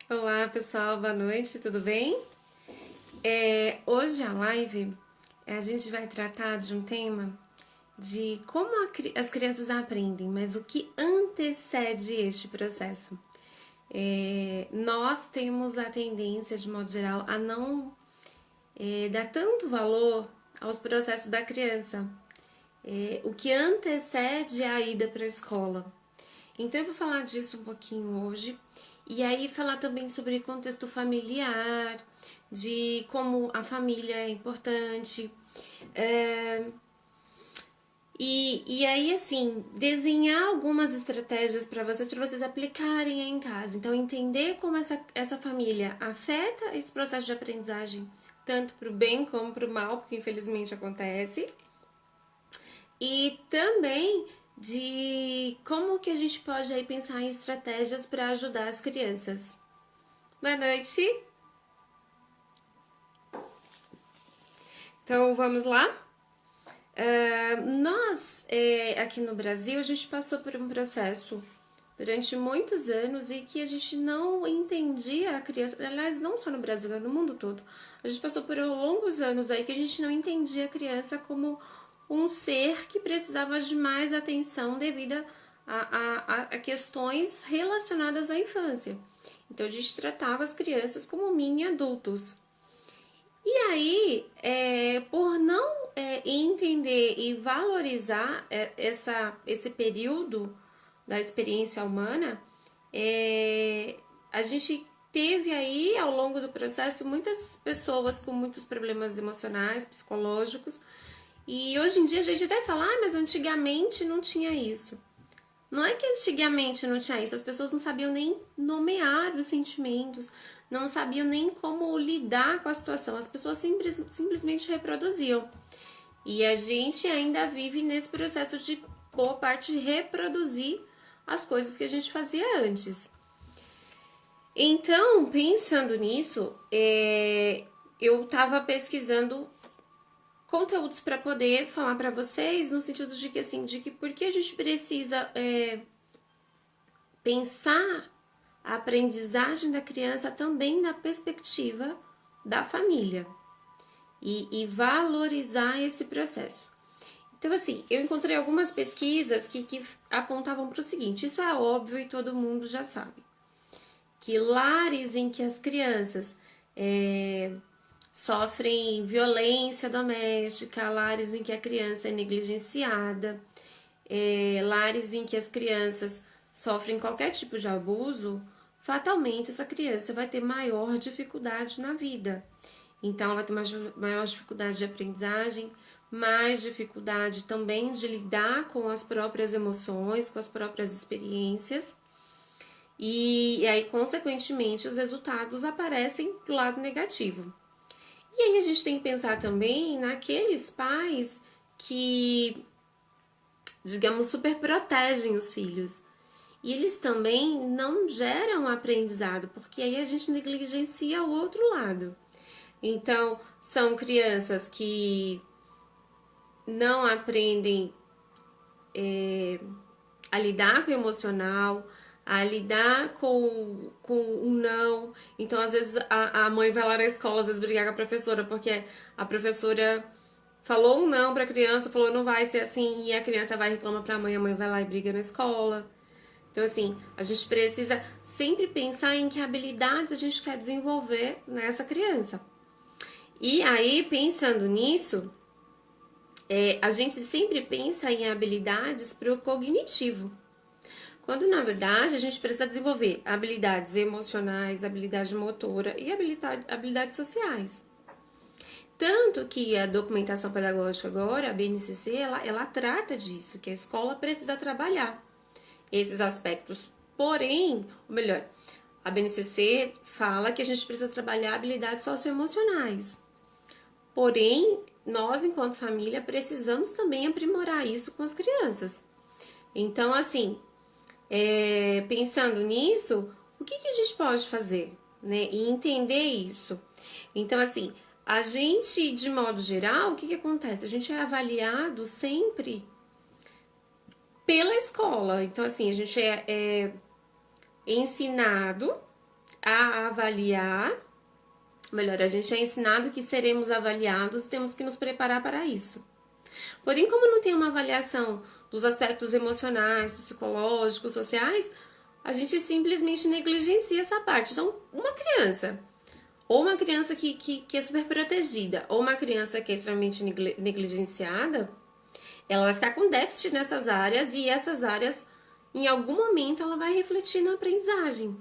Olá pessoal, boa noite, tudo bem? Hoje a live a gente vai tratar de um tema de como as crianças aprendem, mas o que antecede este processo. Nós temos a tendência, de modo geral, a não dar tanto valor aos processos da criança. O que antecede a ida para a escola. Então eu vou falar disso um pouquinho hoje e aí falar também sobre contexto familiar, de como a família é importante. É, e aí, assim, desenhar algumas estratégias para vocês aplicarem aí em casa. Então, entender como essa família afeta esse processo de aprendizagem, tanto para o bem como para o mal, porque infelizmente acontece. E também de como que a gente pode aí pensar em estratégias para ajudar as crianças. Boa noite! Então vamos lá? Aqui no Brasil, a gente passou por um processo durante muitos anos e que a gente não entendia a criança, aliás, não só no Brasil, mas no mundo todo. A gente passou por longos anos aí que a gente não entendia a criança como um ser que precisava de mais atenção devido a questões relacionadas à infância. Então a gente tratava as crianças como mini adultos. E aí, por não entender e valorizar esse período da experiência humana, a gente teve aí, ao longo do processo, muitas pessoas com muitos problemas emocionais, psicológicos, e hoje em dia a gente até fala, mas antigamente não tinha isso. Não é que antigamente não tinha isso, as pessoas não sabiam nem nomear os sentimentos, não sabiam nem como lidar com a situação, as pessoas simplesmente reproduziam. E a gente ainda vive nesse processo de boa parte reproduzir as coisas que a gente fazia antes. Então, pensando nisso, eu estava pesquisando conteúdos para poder falar para vocês no sentido de que assim, de que por que a gente precisa pensar a aprendizagem da criança também na perspectiva da família e valorizar esse processo. Então, assim, eu encontrei algumas pesquisas que apontavam para o seguinte: isso é óbvio e todo mundo já sabe, que lares em que as crianças sofrem violência doméstica, lares em que a criança é negligenciada, lares em que as crianças sofrem qualquer tipo de abuso, fatalmente essa criança vai ter maior dificuldade na vida. Então, ela vai ter maior dificuldade de aprendizagem, mais dificuldade também de lidar com as próprias emoções, com as próprias experiências. E aí, consequentemente, os resultados aparecem do lado negativo. E aí a gente tem que pensar também naqueles pais que, digamos, super protegem os filhos. E eles também não geram aprendizado, porque aí a gente negligencia o outro lado. Então, são crianças que não aprendem a lidar com o emocional, a lidar com o não. Então, às vezes, a mãe vai lá na escola, às vezes, brigar com a professora, porque a professora falou um não pra criança, falou não vai ser assim, e a criança vai reclamar pra mãe, a mãe vai lá e briga na escola. Então, assim, a gente precisa sempre pensar em que habilidades a gente quer desenvolver nessa criança. E aí, pensando nisso, a gente sempre pensa em habilidades para o cognitivo. Quando, na verdade, a gente precisa desenvolver habilidades emocionais, habilidade motora e habilidades sociais. Tanto que a documentação pedagógica agora, a BNCC, ela trata disso, que a escola precisa trabalhar esses aspectos. Porém, ou melhor, a BNCC fala que a gente precisa trabalhar habilidades socioemocionais. Porém, nós, enquanto família, precisamos também aprimorar isso com as crianças. Então, assim, pensando nisso, o que a gente pode fazer, né? E entender isso. Então, assim, a gente, de modo geral, o que acontece? A gente é avaliado sempre pela escola. Então, assim, a gente é ensinado a avaliar, melhor, a gente é ensinado que seremos avaliados e temos que nos preparar para isso. Porém, como não tem uma avaliação dos aspectos emocionais, psicológicos, sociais, a gente simplesmente negligencia essa parte. Então, uma criança, ou uma criança que é super protegida, ou uma criança que é extremamente negligenciada, ela vai ficar com déficit nessas áreas e essas áreas, em algum momento, ela vai refletir na aprendizagem.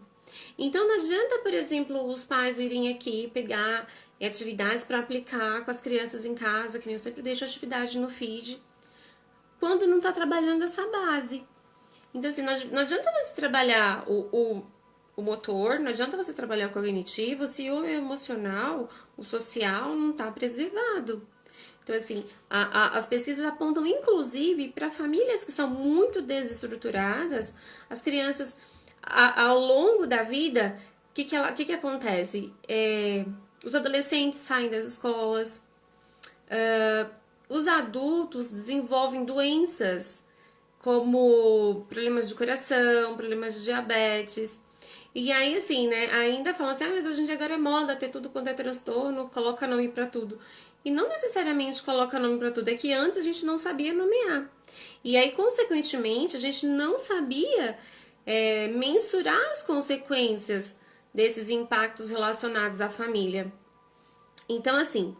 Então, não adianta, por exemplo, os pais irem aqui pegar atividades para aplicar com as crianças em casa, que nem eu sempre deixo atividade no feed, quando não está trabalhando essa base. Então, assim, não adianta você trabalhar o motor, não adianta você trabalhar o cognitivo se o emocional, o social não está preservado. Então, assim, as pesquisas apontam, inclusive, para famílias que são muito desestruturadas, as crianças, ao longo da vida, o que acontece? Os adolescentes saem das escolas, os adultos desenvolvem doenças como problemas de coração, problemas de diabetes. E aí, assim, né, ainda falam assim, mas hoje em dia agora é moda ter tudo quanto é transtorno, coloca nome pra tudo. E não necessariamente coloca nome pra tudo, é que antes a gente não sabia nomear. E aí, consequentemente, a gente não sabia mensurar as consequências desses impactos relacionados à família. Então, assim,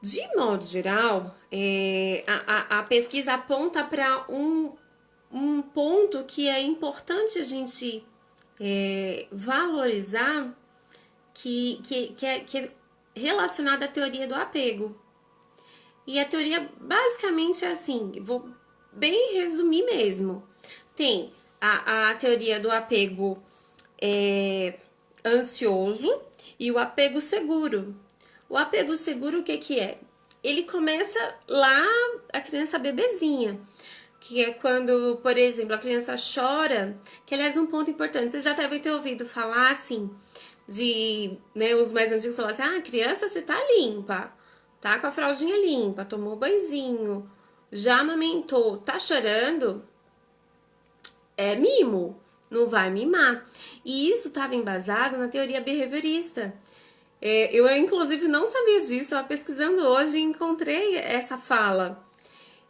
de modo geral, a pesquisa aponta para um ponto que é importante a gente valorizar, que é relacionado à teoria do apego. E a teoria basicamente é assim, vou bem resumir mesmo. Tem a teoria do apego ansioso e o apego seguro. O apego seguro, o que é? Ele começa lá, a criança bebezinha, que é quando, por exemplo, a criança chora, que aliás é um ponto importante, vocês já devem ter ouvido falar assim, de, né, os mais antigos falam assim, criança, você tá limpa, tá com a fraldinha limpa, tomou banhozinho, já amamentou, tá chorando, é mimo, não vai mimar. E isso estava embasado na teoria behaviorista. Eu, inclusive, não sabia disso, eu pesquisando hoje encontrei essa fala.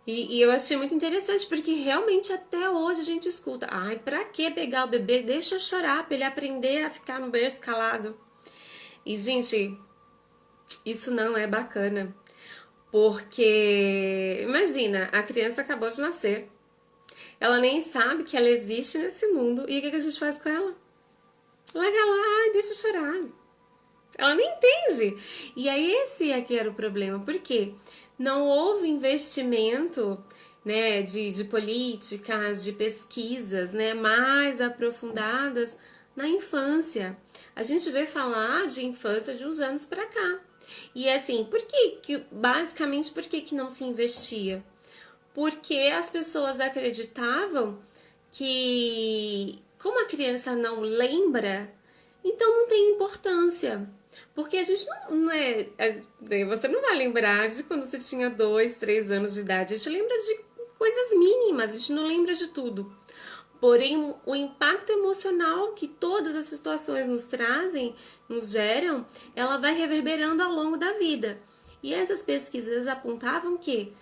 E eu achei muito interessante, porque realmente até hoje a gente escuta, pra que pegar o bebê? Deixa chorar, pra ele aprender a ficar no berço calado. E, gente, isso não é bacana. Porque, imagina, a criança acabou de nascer. Ela nem sabe que ela existe nesse mundo. E o que a gente faz com ela? Larga lá e deixa chorar. Ela nem entende. E aí esse é que era o problema. Por quê? Não houve investimento, né, de políticas, de pesquisas, né, mais aprofundadas na infância. A gente vê falar de infância de uns anos para cá. E assim, basicamente, por que não se investia? Porque as pessoas acreditavam que, como a criança não lembra, então não tem importância. Porque a gente não é. Você não vai lembrar de quando você tinha 2, 3 anos de idade. A gente lembra de coisas mínimas, a gente não lembra de tudo. Porém, o impacto emocional que todas essas situações nos trazem, nos geram, ela vai reverberando ao longo da vida. E essas pesquisas apontavam que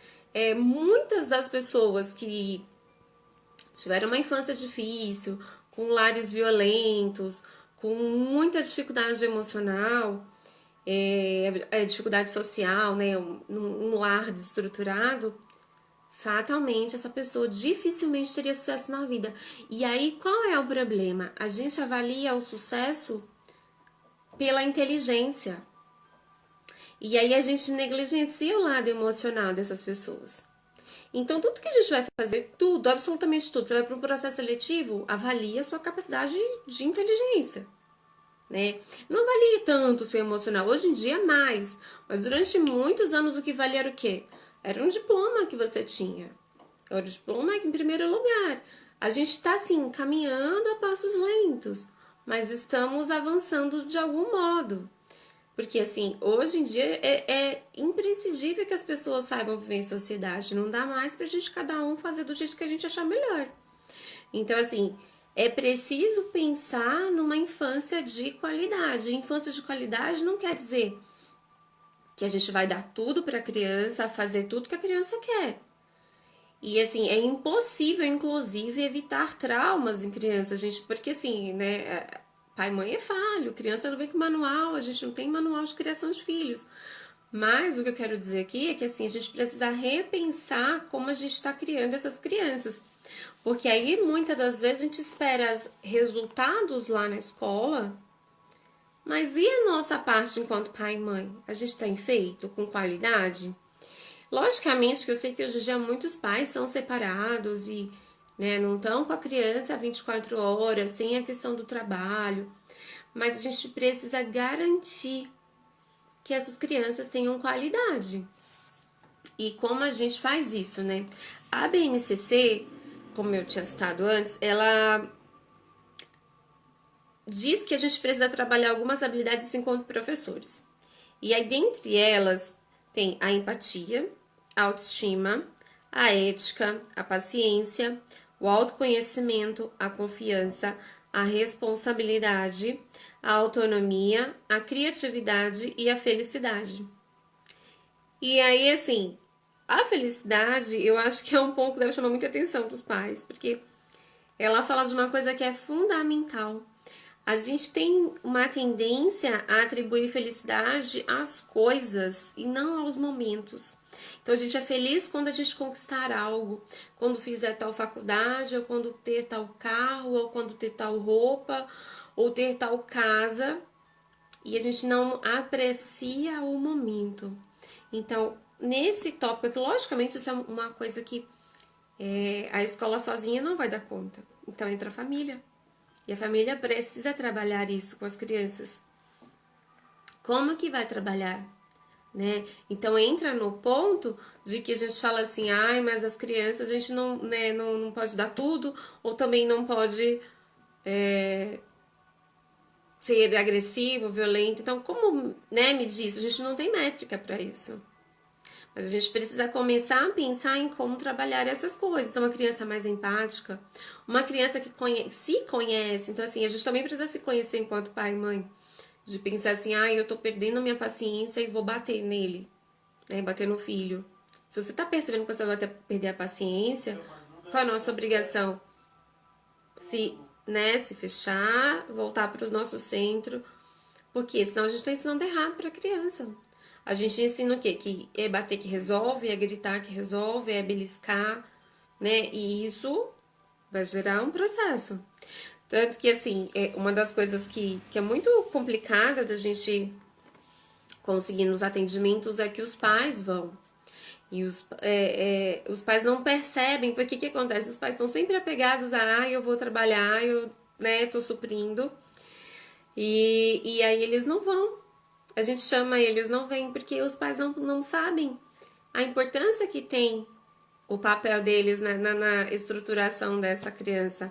muitas das pessoas que tiveram uma infância difícil, com lares violentos, com muita dificuldade emocional, dificuldade social, né, um lar desestruturado, fatalmente essa pessoa dificilmente teria sucesso na vida. E aí, qual é o problema? A gente avalia o sucesso pela inteligência. E aí a gente negligencia o lado emocional dessas pessoas. Então, tudo que a gente vai fazer, tudo, absolutamente tudo, você vai para um processo seletivo, avalia a sua capacidade de inteligência, né? Não avalie tanto o seu emocional, hoje em dia mais, mas durante muitos anos o que valia era o quê? Era um diploma que você tinha. Era o diploma em primeiro lugar. A gente está, assim, caminhando a passos lentos, mas estamos avançando de algum modo. Porque, assim, hoje em dia é imprescindível que as pessoas saibam viver em sociedade. Não dá mais pra gente cada um fazer do jeito que a gente achar melhor. Então, assim, É preciso pensar numa infância de qualidade. Infância de qualidade não quer dizer que a gente vai dar tudo para a criança, fazer tudo que a criança quer. E assim, é impossível, inclusive, evitar traumas em crianças, gente, porque assim, né? Pai e mãe é falho, criança não vem com manual, a gente não tem manual de criação de filhos. Mas o que eu quero dizer aqui é que assim, a gente precisa repensar como a gente está criando essas crianças. Porque aí, muitas das vezes, a gente espera resultados lá na escola, mas e a nossa parte enquanto pai e mãe? A gente tem feito com qualidade? Logicamente que eu sei que hoje em dia muitos pais são separados e né, não estão com a criança 24 horas, sem a questão do trabalho, mas a gente precisa garantir que essas crianças tenham qualidade. E como a gente faz isso, né? A BNCC, como eu tinha citado antes, ela diz que a gente precisa trabalhar algumas habilidades enquanto professores. E aí, dentre elas, tem a empatia, a autoestima, a ética, a paciência, o autoconhecimento, a confiança, a responsabilidade, a autonomia, a criatividade e a felicidade. E aí, assim, a felicidade, eu acho que é um ponto que deve chamar muita atenção dos pais, porque ela fala de uma coisa que é fundamental. A gente tem uma tendência a atribuir felicidade às coisas e não aos momentos. Então a gente é feliz quando a gente conquistar algo, quando fizer tal faculdade, ou quando ter tal carro, ou quando ter tal roupa, ou ter tal casa, e a gente não aprecia o momento. Então, nesse tópico, logicamente, isso é uma coisa que a escola sozinha não vai dar conta. Então entra a família. E a família precisa trabalhar isso com as crianças. Como que vai trabalhar? Né? Então entra no ponto de que a gente fala assim, ai, mas as crianças a gente não, né, não pode dar tudo, ou também não pode ser agressivo, violento. Então, como né, me diz, a gente não tem métrica para isso. Mas a gente precisa começar a pensar em como trabalhar essas coisas. Então, uma criança mais empática, uma criança que se conhece. Então, assim, a gente também precisa se conhecer enquanto pai e mãe. De pensar assim, ah, eu tô perdendo a minha paciência e vou bater nele, né? Bater no filho. Se você tá percebendo que você vai perder a paciência, qual é a nossa obrigação? Se fechar, voltar para o nosso centro. Porque senão a gente tá ensinando errado pra criança. A gente ensina o quê? Que é bater que resolve, é gritar que resolve, é beliscar, né? E isso vai gerar um processo. Tanto que, assim, uma das coisas que é muito complicada da gente conseguir nos atendimentos é que os pais vão. E os pais não percebem, porque que acontece? Os pais estão sempre apegados a, eu vou trabalhar, eu, né, tô suprindo. E aí eles não vão. A gente chama eles não vêm porque os pais não sabem a importância que tem o papel deles na estruturação dessa criança.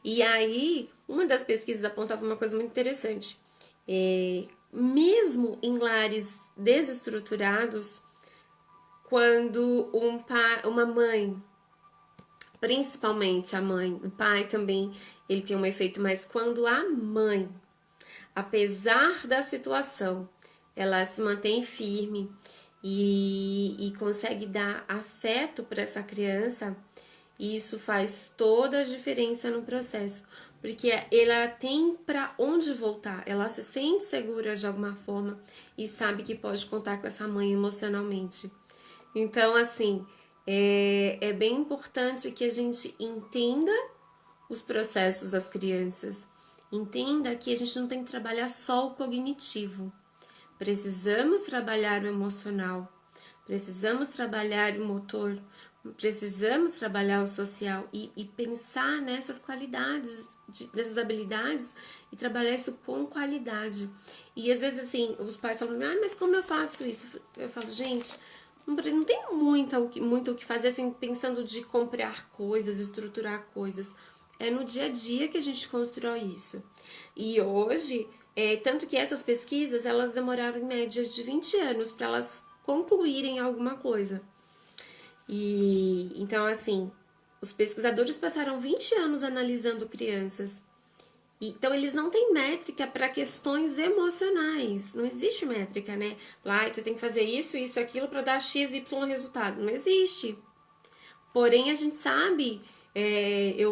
E aí, uma das pesquisas apontava uma coisa muito interessante. Mesmo em lares desestruturados, quando uma mãe, principalmente a mãe, o pai também, ele tem um efeito, mas quando a mãe, apesar da situação, ela se mantém firme e consegue dar afeto para essa criança, isso faz toda a diferença no processo, porque ela tem para onde voltar, ela se sente segura de alguma forma e sabe que pode contar com essa mãe emocionalmente. Então, assim, é bem importante que a gente entenda os processos das crianças. Entenda que a gente não tem que trabalhar só o cognitivo. Precisamos trabalhar o emocional, precisamos trabalhar o motor, precisamos trabalhar o social e pensar nessas qualidades, dessas habilidades e trabalhar isso com qualidade. E às vezes, assim, os pais falam, mas como eu faço isso? Eu falo, gente, não tem muito o que fazer, assim, pensando de comprar coisas, estruturar coisas. É no dia a dia que a gente constrói isso. E hoje, tanto que essas pesquisas, elas demoraram em média de 20 anos para elas concluírem alguma coisa. E então, assim, Os pesquisadores passaram 20 anos analisando crianças. Então, eles não têm métrica para questões emocionais. Não existe métrica, né? Lá, você tem que fazer isso, isso, aquilo para dar X, Y resultado. Não existe. Porém, a gente sabe,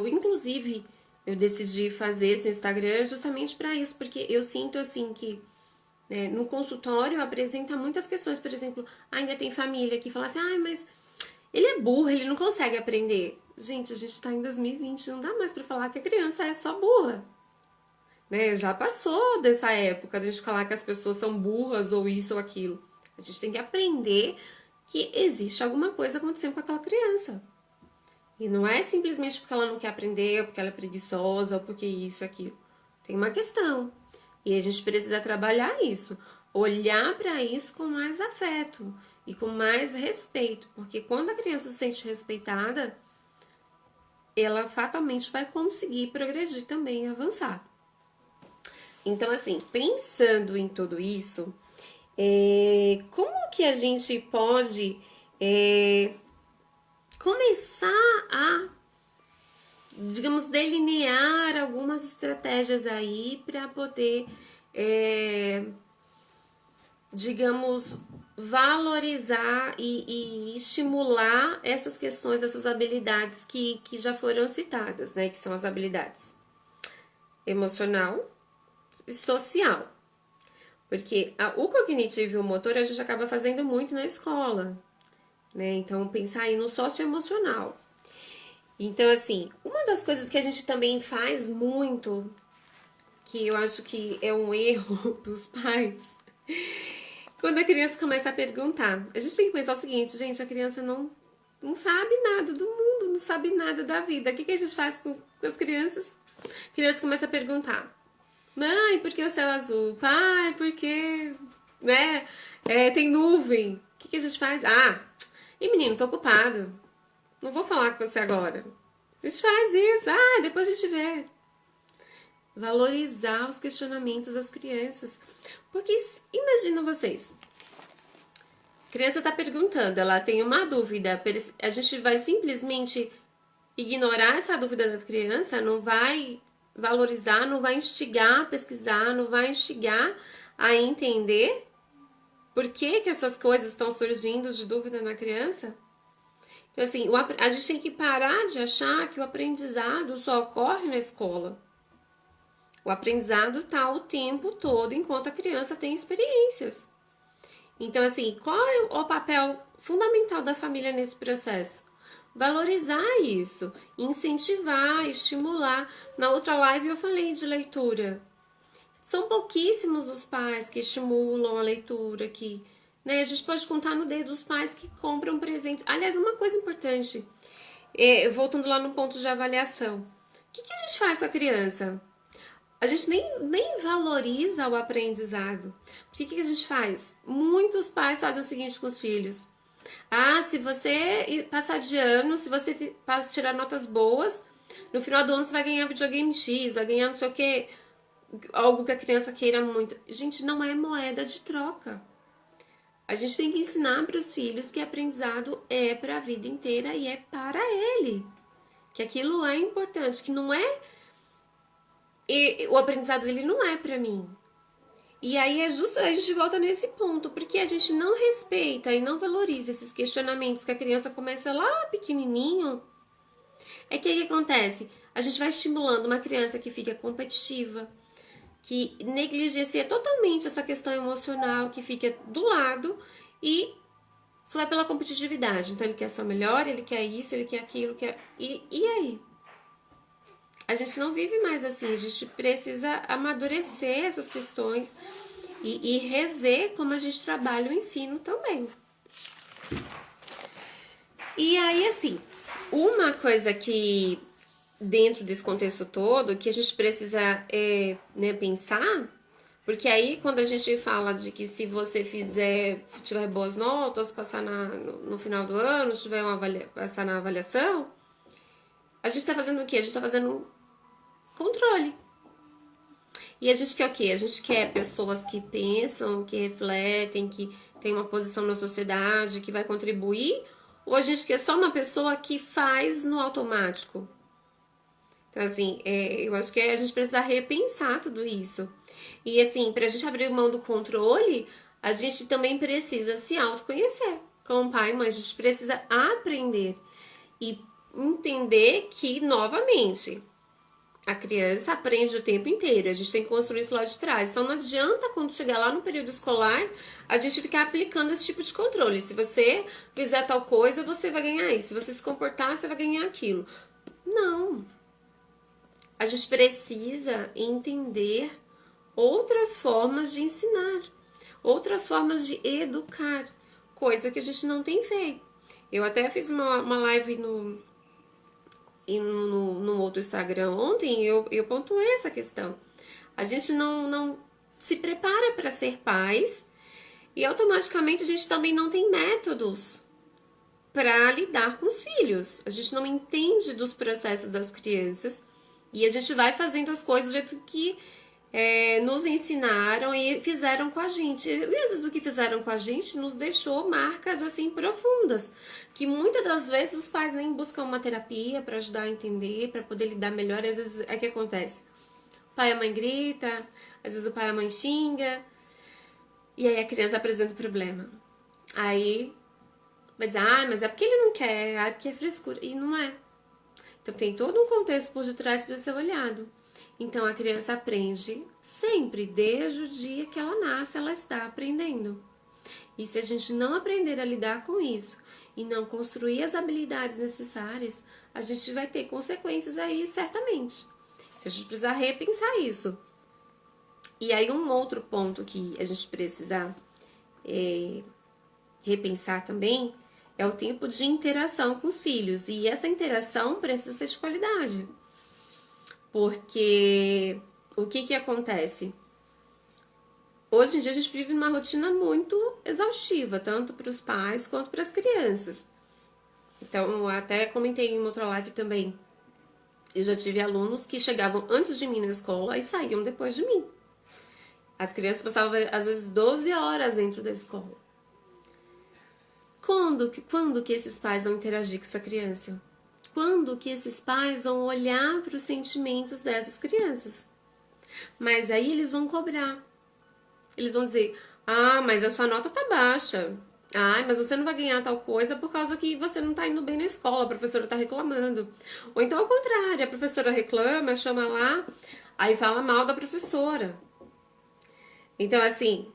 inclusive, eu decidi fazer esse Instagram justamente para isso, porque eu sinto assim que no consultório apresenta muitas questões, por exemplo, ainda tem família que fala assim, mas ele é burro, ele não consegue aprender. Gente, a gente tá em 2020, não dá mais para falar que a criança é só burra. Né? Já passou dessa época de a gente falar que as pessoas são burras ou isso ou aquilo. A gente tem que aprender que existe alguma coisa acontecendo com aquela criança. E não é simplesmente porque ela não quer aprender, ou porque ela é preguiçosa, ou porque isso, aquilo. Tem uma questão. E a gente precisa trabalhar isso. Olhar para isso com mais afeto e com mais respeito. Porque quando a criança se sente respeitada, ela fatalmente vai conseguir progredir também e avançar. Então, assim, pensando em tudo isso, como que a gente pode começar a, digamos, delinear algumas estratégias aí para poder, digamos, valorizar e estimular essas questões, essas habilidades que já foram citadas, né? Que são as habilidades emocional e social. Porque o cognitivo e o motor a gente acaba fazendo muito na escola, né? Então, pensar aí no socioemocional. Então, assim, uma das coisas que a gente também faz muito, que eu acho que é um erro dos pais, quando a criança começa a perguntar. A gente tem que pensar o seguinte, gente, a criança não sabe nada do mundo, não sabe nada da vida. O que a gente faz com as crianças? A criança começa a perguntar. Mãe, por que o céu é azul? Pai, por que, né? Tem nuvem. O que a gente faz? E menino, tô ocupado. Não vou falar com você agora. A gente faz isso. Depois a gente vê. Valorizar os questionamentos das crianças. Porque imagina vocês. A criança tá perguntando, ela tem uma dúvida. A gente vai simplesmente ignorar essa dúvida da criança, não vai valorizar, não vai instigar a pesquisar, não vai instigar a entender por que essas coisas estão surgindo de dúvida na criança. Então, assim, a gente tem que parar de achar que o aprendizado só ocorre na escola. O aprendizado está o tempo todo enquanto a criança tem experiências. Então, assim, qual é o papel fundamental da família nesse processo? Valorizar isso, incentivar, estimular. Na outra live eu falei de leitura. São pouquíssimos os pais que estimulam a leitura, a gente pode contar no dedo os pais que compram presentes. Aliás, uma coisa importante, voltando lá no ponto de avaliação. O que a gente faz com a criança? A gente nem valoriza o aprendizado. O que a gente faz? Muitos pais fazem o seguinte com os filhos. Se você passar de ano, se você tirar notas boas, no final do ano você vai ganhar videogame X, vai ganhar não sei o que, algo que a criança queira muito. Gente, não é moeda de troca. A gente tem que ensinar para os filhos que aprendizado é para a vida inteira e é para ele. Que aquilo é importante, que não é... o aprendizado dele não é para mim. E aí a gente volta nesse ponto, porque a gente não respeita e não valoriza esses questionamentos que a criança começa lá pequenininho. É que aí acontece? A gente vai estimulando uma criança que fica competitiva, que negligencia totalmente essa questão emocional, que fica do lado e só vai pela competitividade. Então ele quer ser o melhor, ele quer isso, ele quer aquilo, e aí? A gente não vive mais assim, a gente precisa amadurecer essas questões e rever como a gente trabalha o ensino também. E aí, assim, uma coisa que, dentro desse contexto todo, que a gente precisa pensar, porque aí quando a gente fala de que se você tiver boas notas, passar no final do ano, passar na avaliação, a gente tá fazendo o quê? A gente tá fazendo controle. E a gente quer o quê? A gente quer pessoas que pensam, que refletem, que tem uma posição na sociedade, que vai contribuir, ou a gente quer só uma pessoa que faz no automático? Então, assim, eu acho que a gente precisa repensar tudo isso. E, assim, pra gente abrir mão do controle, a gente também precisa se autoconhecer. Como pai e mãe, a gente precisa aprender e entender que, novamente, a criança aprende o tempo inteiro. A gente tem que construir isso lá de trás. Então não adianta quando chegar lá no período escolar a gente ficar aplicando esse tipo de controle. Se você fizer tal coisa, você vai ganhar isso. Se você se comportar, você vai ganhar aquilo. Não. A gente precisa entender outras formas de ensinar, outras formas de educar, coisa que a gente não tem feito. Eu até fiz uma live no outro Instagram ontem, eu pontuei essa questão. A gente não se prepara para ser pais e automaticamente a gente também não tem métodos para lidar com os filhos. A gente não entende dos processos das crianças e a gente vai fazendo as coisas do jeito que nos ensinaram e fizeram com a gente. E às vezes o que fizeram com a gente nos deixou marcas assim profundas, que muitas das vezes os pais nem buscam uma terapia para ajudar a entender, para poder lidar melhor. E às vezes é o que acontece. O pai e a mãe grita, às vezes o pai e a mãe xinga, e aí a criança apresenta o problema. Aí vai dizer, mas é porque ele não quer, é porque é frescura. E não é. Então tem todo um contexto por detrás para ser olhado. Então a criança aprende sempre, desde o dia que ela nasce, ela está aprendendo. E se a gente não aprender a lidar com isso e não construir as habilidades necessárias, a gente vai ter consequências aí, certamente. Então a gente precisa repensar isso. E aí um outro ponto que a gente precisa repensar também é o tempo de interação com os filhos. E essa interação precisa ser de qualidade. Porque o que acontece? Hoje em dia a gente vive numa rotina muito exaustiva, tanto para os pais quanto para as crianças. Então, eu até comentei em outra live também. Eu já tive alunos que chegavam antes de mim na escola e saíam depois de mim. As crianças passavam, às vezes, 12 horas dentro da escola. Quando que esses pais vão interagir com essa criança? Quando que esses pais vão olhar para os sentimentos dessas crianças? Mas aí eles vão cobrar. Eles vão dizer, mas a sua nota tá baixa. Mas você não vai ganhar tal coisa por causa que você não tá indo bem na escola, a professora tá reclamando. Ou então ao contrário, a professora reclama, chama lá, aí fala mal da professora. Então assim,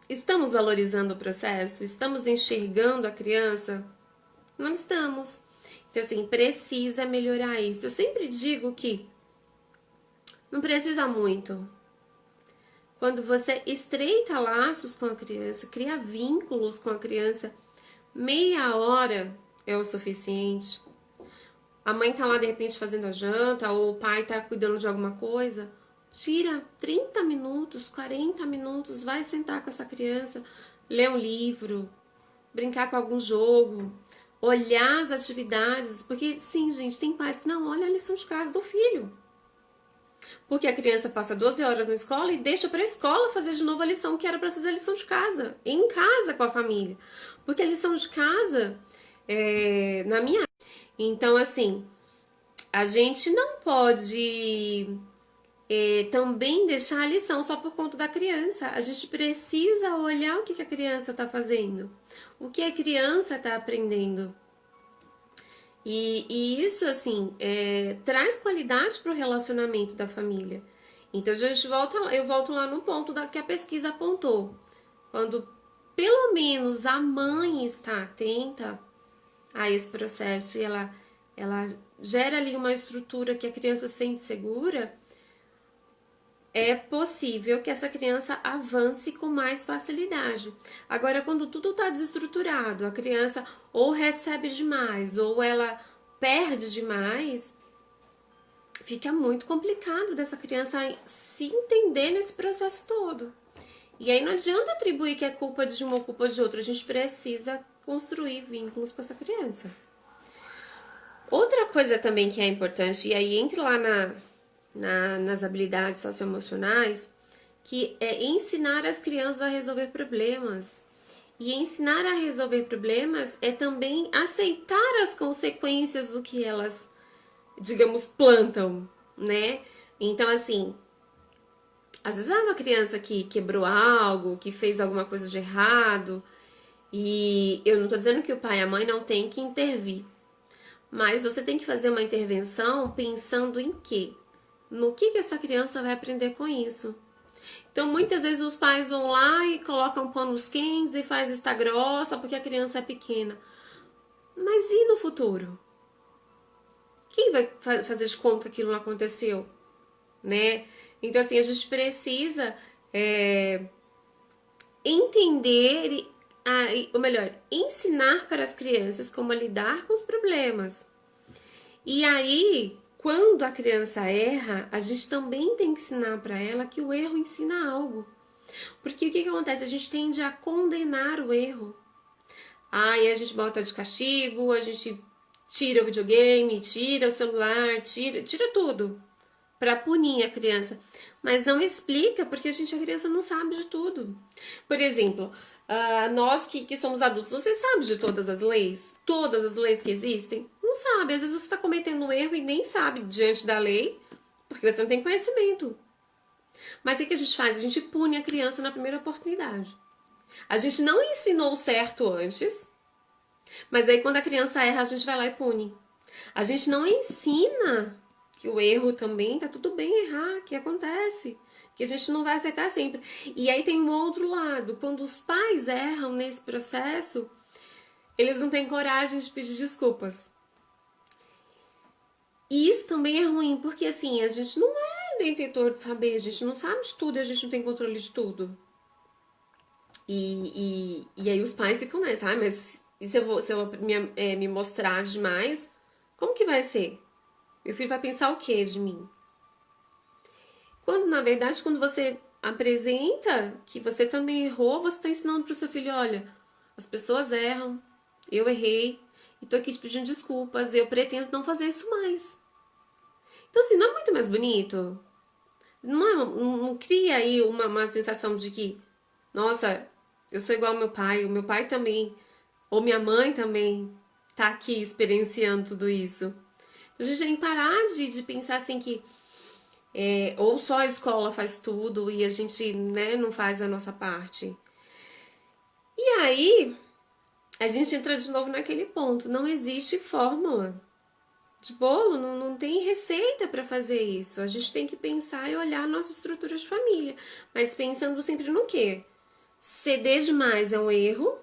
estamos valorizando o processo? Estamos enxergando a criança? Não estamos. Então assim, precisa melhorar isso. Eu sempre digo que não precisa muito. Quando você estreita laços com a criança, cria vínculos com a criança, meia hora é o suficiente. A mãe tá lá de repente fazendo a janta, ou o pai tá cuidando de alguma coisa. Tira 30 minutos, 40 minutos, vai sentar com essa criança, ler um livro, brincar com algum jogo, olhar as atividades. Porque sim, gente, tem pais que não olham a lição de casa do filho. Porque a criança passa 12 horas na escola e deixa para a escola fazer de novo a lição que era para fazer a lição de casa, em casa com a família. Porque a lição de casa, na minha... Então, assim, a gente não pode também deixar a lição só por conta da criança. A gente precisa olhar o que a criança está fazendo, o que a criança está aprendendo. E isso, assim, traz qualidade para o relacionamento da família. Então, eu volto lá no ponto que a pesquisa apontou. Quando, pelo menos, a mãe está atenta a esse processo e ela gera ali uma estrutura que a criança se sente segura, é possível que essa criança avance com mais facilidade. Agora, quando tudo está desestruturado, a criança ou recebe demais ou ela perde demais, fica muito complicado dessa criança se entender nesse processo todo. E aí não adianta atribuir que é culpa de uma ou culpa de outra, a gente precisa construir vínculos com essa criança. Outra coisa também que é importante, e aí entre lá nas habilidades socioemocionais, que é ensinar as crianças a resolver problemas. E ensinar a resolver problemas é também aceitar as consequências do que elas, digamos, plantam, né? Então, assim, às vezes uma criança que quebrou algo, que fez alguma coisa de errado, e eu não tô dizendo que o pai e a mãe não têm que intervir, mas você tem que fazer uma intervenção pensando em quê? No que essa criança vai aprender com isso? Então, muitas vezes os pais vão lá e colocam panos quentes e faz vista grossa porque a criança é pequena. Mas e no futuro? Quem vai fazer de conta que aquilo não aconteceu? Né? Então, assim, a gente precisa entender, ou melhor, ensinar para as crianças como lidar com os problemas. E aí, quando a criança erra, a gente também tem que ensinar para ela que o erro ensina algo. Porque o que acontece? A gente tende a condenar o erro. Aí a gente bota de castigo, a gente tira o videogame, tira o celular, tira tudo para punir a criança. Mas não explica porque a criança não sabe de tudo. Por exemplo, nós que somos adultos, você sabe de todas as leis? Todas as leis que existem? Não sabe. Às vezes você está cometendo um erro e nem sabe diante da lei, porque você não tem conhecimento. Mas o que a gente faz? A gente pune a criança na primeira oportunidade. A gente não ensinou o certo antes, mas aí quando a criança erra, a gente vai lá e pune. A gente não ensina que o erro também tá tudo bem errar, que acontece, que a gente não vai acertar sempre. E aí tem um outro lado, quando os pais erram nesse processo, eles não têm coragem de pedir desculpas. E isso também é ruim, porque assim, a gente não é detentor de saber, a gente não sabe de tudo, a gente não tem controle de tudo. E aí os pais ficam nessa, mas e se eu me mostrar demais, como que vai ser? Meu filho vai pensar o que de mim? Quando, na verdade, quando você apresenta que você também errou, você está ensinando para o seu filho, olha, as pessoas erram, eu errei, e tô aqui te pedindo desculpas, eu pretendo não fazer isso mais. Então, assim, não é muito mais bonito? Não cria aí uma sensação de que, nossa, eu sou igual ao meu pai, o meu pai também, ou minha mãe também tá aqui experienciando tudo isso. Então, a gente tem que parar de pensar assim que ou só a escola faz tudo e a gente, né, não faz a nossa parte. E aí, a gente entra de novo naquele ponto. Não existe fórmula de bolo, não tem receita para fazer isso. A gente tem que pensar e olhar a nossa estrutura de família. Mas pensando sempre no quê? Ceder demais é um erro,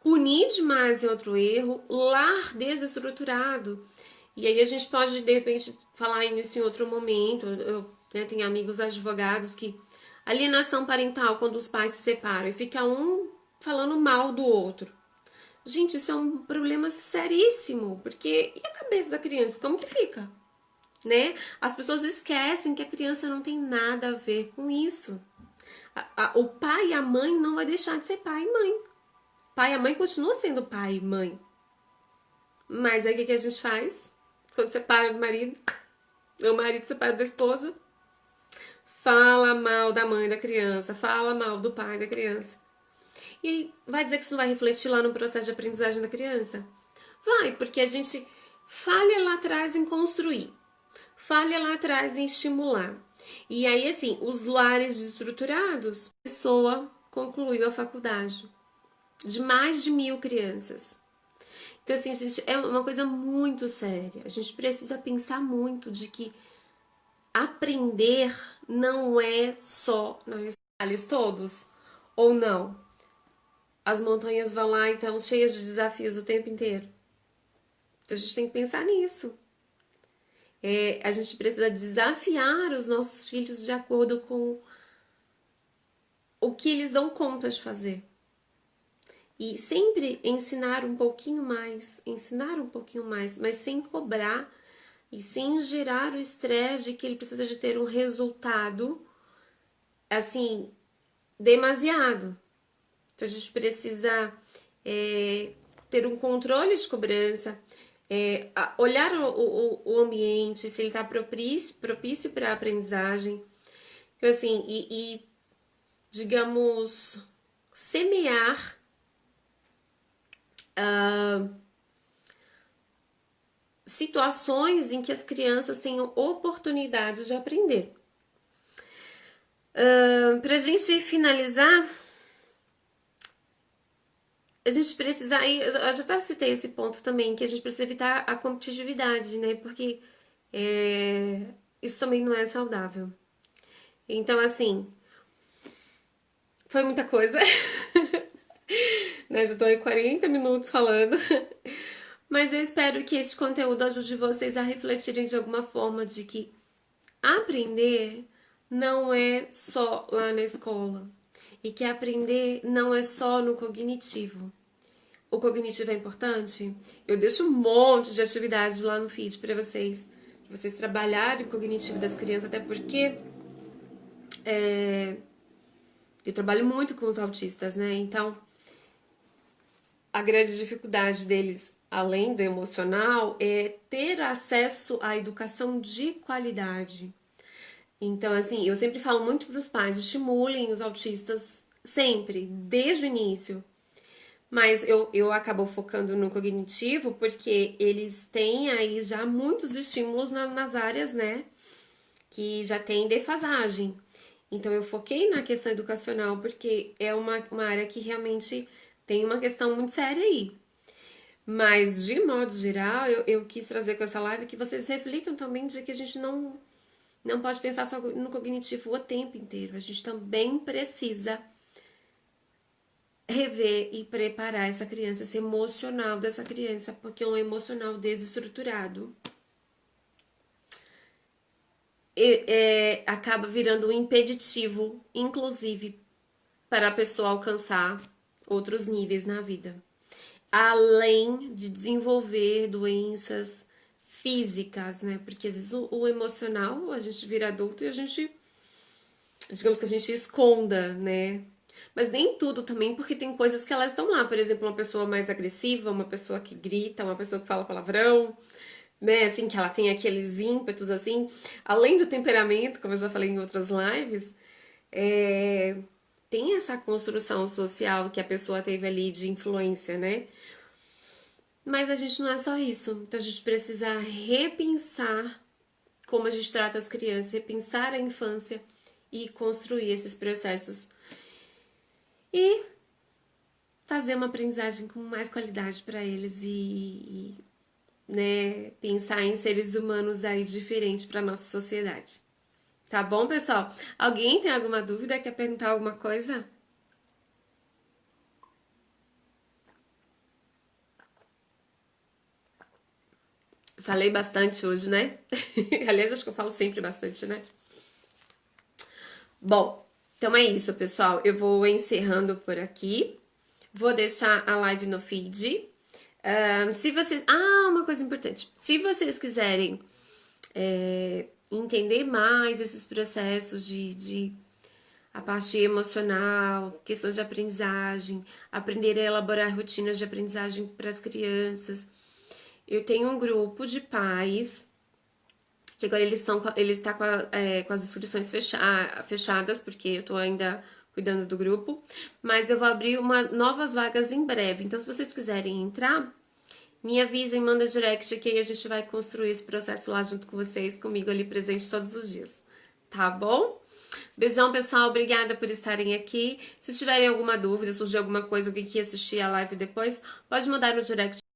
punir demais é outro erro, lar desestruturado. E aí a gente pode, de repente, falar isso em outro momento. Eu tenho amigos advogados que alienação parental quando os pais se separam e fica um falando mal do outro. Gente, isso é um problema seríssimo, porque e a cabeça da criança, como que fica? Né? As pessoas esquecem que a criança não tem nada a ver com isso. O pai e a mãe não vai deixar de ser pai e mãe. Pai e a mãe continuam sendo pai e mãe. Mas aí o que a gente faz? Quando separa do marido, o marido separa da esposa, fala mal da mãe da criança, fala mal do pai da criança. E aí, vai dizer que isso não vai refletir lá no processo de aprendizagem da criança? Vai, porque a gente falha lá atrás em construir, falha lá atrás em estimular. E aí, assim, os lares desestruturados, a pessoa concluiu a faculdade de mais de 1.000 crianças. Então, assim, gente, é uma coisa muito séria. A gente precisa pensar muito de que aprender não é só nos detalhes todos, ou não. As montanhas vão lá e estão cheias de desafios o tempo inteiro. Então, a gente tem que pensar nisso. A gente precisa desafiar os nossos filhos de acordo com o que eles dão conta de fazer. E sempre ensinar um pouquinho mais, mas sem cobrar e sem gerar o estresse de que ele precisa de ter um resultado, assim, demasiado. Então a gente precisa ter um controle de cobrança, olhar o ambiente, se ele está propício para a aprendizagem. Então, assim, digamos, semear situações em que as crianças tenham oportunidade de aprender. Para a gente finalizar, a gente precisa, aí eu já até citei esse ponto também, que a gente precisa evitar a competitividade, né? Porque isso também não é saudável. Então, assim, foi muita coisa. Né? Já tô aí 40 minutos falando. Mas eu espero que esse conteúdo ajude vocês a refletirem de alguma forma de que aprender não é só lá na escola. E que aprender não é só no cognitivo. O cognitivo é importante? Eu deixo um monte de atividades lá no feed para vocês. Pra vocês trabalharem o cognitivo das crianças, até porque eu trabalho muito com os autistas, né? Então, a grande dificuldade deles, além do emocional, é ter acesso à educação de qualidade. Então, assim, eu sempre falo muito para os pais, estimulem os autistas sempre, desde o início. Mas eu acabo focando no cognitivo porque eles têm aí já muitos estímulos nas áreas, né, que já tem defasagem. Então eu foquei na questão educacional porque é uma área que realmente tem uma questão muito séria aí. Mas, de modo geral, eu quis trazer com essa live que vocês reflitam também de que a gente não pode pensar só no cognitivo o tempo inteiro. A gente também precisa rever e preparar essa criança, esse emocional dessa criança, porque é um emocional desestruturado acaba virando um impeditivo, inclusive, para a pessoa alcançar outros níveis na vida. Além de desenvolver doenças físicas, né? Porque às vezes o emocional, a gente vira adulto e a gente, digamos que a gente esconda, né? Mas nem tudo também, porque tem coisas que elas estão lá. Por exemplo, uma pessoa mais agressiva, uma pessoa que grita, uma pessoa que fala palavrão, né? Assim, que ela tem aqueles ímpetos, assim. Além do temperamento, como eu já falei em outras lives, tem essa construção social que a pessoa teve ali de influência, né? Mas a gente não é só isso. Então a gente precisa repensar como a gente trata as crianças, repensar a infância e construir esses processos. E fazer uma aprendizagem com mais qualidade para eles né, pensar em seres humanos aí diferentes para nossa sociedade. Tá bom, pessoal? Alguém tem alguma dúvida? Quer perguntar alguma coisa? Falei bastante hoje, né? Aliás, acho que eu falo sempre bastante, né? Bom, então é isso, pessoal. Eu vou encerrando por aqui. Vou deixar a live no feed. Se vocês. Ah, uma coisa importante. Se vocês quiserem entender mais esses processos de a parte emocional, questões de aprendizagem, aprender a elaborar rotinas de aprendizagem para as crianças. Eu tenho um grupo de pais que agora ele está com as inscrições fechadas, porque eu estou ainda cuidando do grupo, mas eu vou abrir novas vagas em breve. Então, se vocês quiserem entrar, me avisem, manda direct que aí a gente vai construir esse processo lá junto com vocês, comigo ali presente todos os dias. Tá bom? Beijão, pessoal. Obrigada por estarem aqui. Se tiverem alguma dúvida, surgir alguma coisa, alguém que assistir a live depois, pode mandar no direct